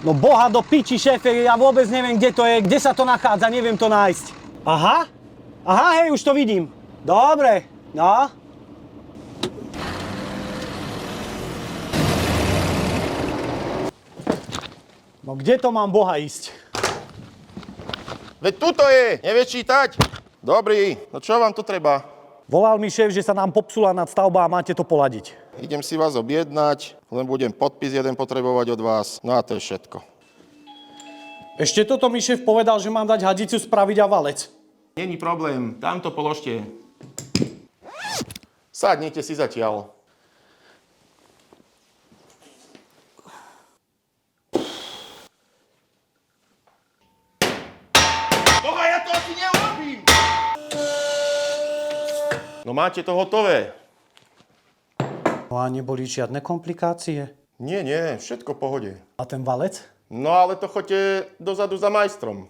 No boha do piči, šéfe, ja vôbec neviem, kde to je, kde sa to nachádza, neviem to nájsť. Aha, hej, už to vidím. Dobre, no. No kde to mám boha ísť? Veď tuto je, nevieš čítať? Dobrý, no čo vám tu treba? Volal mi šéf, že sa nám popsula nadstavba a máte to poladiť. Idem si vás objednať, len budem podpis jeden potrebovať od vás, no a to je všetko. Ešte toto mi šéf povedal, že mám dať hadicu spraviť a valec. Není problém, tam to položte. Sadnite si zatiaľ. Boha, ja to asi neurobím! No máte to hotové. No a neboli žiadne komplikácie? Nie, všetko v pohode. A ten valec? No ale to choďte dozadu za majstrom.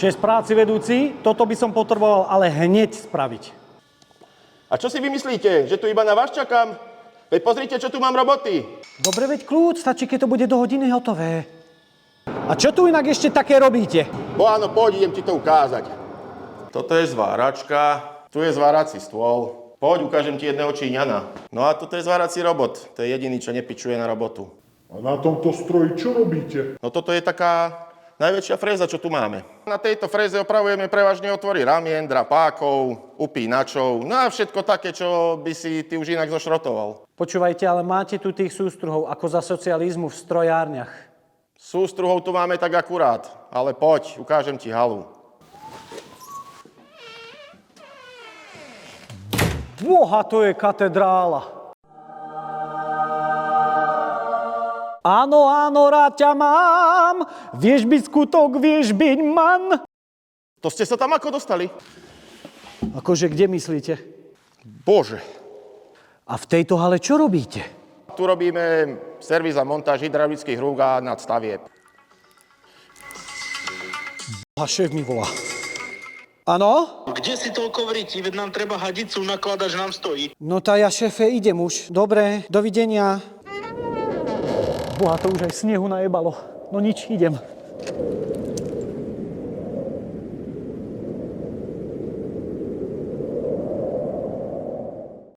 Čest práci vedúci, toto by som potreboval ale hneď spraviť. A čo si vymyslíte, že tu iba na vás čakám? Veď pozrite, čo tu mám roboty. Dobre, veď kľud, stačí, keď to bude do hodiny hotové. A čo tu inak ešte také robíte? Bo áno, poď, idem ti to ukázať. Toto je zváračka, tu je zvárací stôl. Poď, ukážem ti jedného Číňana. No a toto je zvárací robot, to je jediný, čo nepičuje na robotu. A na tomto stroji čo robíte? No toto je taká najväčšia fréza, čo tu máme. Na tejto fréze opravujeme prevažne otvory ramien, drapákov, upínačov, no a všetko také, čo by si ty už inak zošrotoval. Počúvajte, ale máte tu tých sústruhov ako za socializmu v strojárniach. Sústruhov tu máme tak akurát, ale poď, ukážem ti halu. Boha, to je katedrála. Áno, rád ťa mám, vieš byť skutok, vieš byť man. To ste sa tam ako dostali? Akože kde myslíte? Bože. A v tejto hale čo robíte? Tu robíme servis a montáž hydraulických rúk a nadstavieb. Boha, šéf mi volá. Áno? Kde si toľko vrití? Veď nám treba hadicu nakladať, že nám stojí. No tá ja, šéfe, idem už. Dobre, dovidenia. Boha, to už aj snehu najebalo. No nič, idem.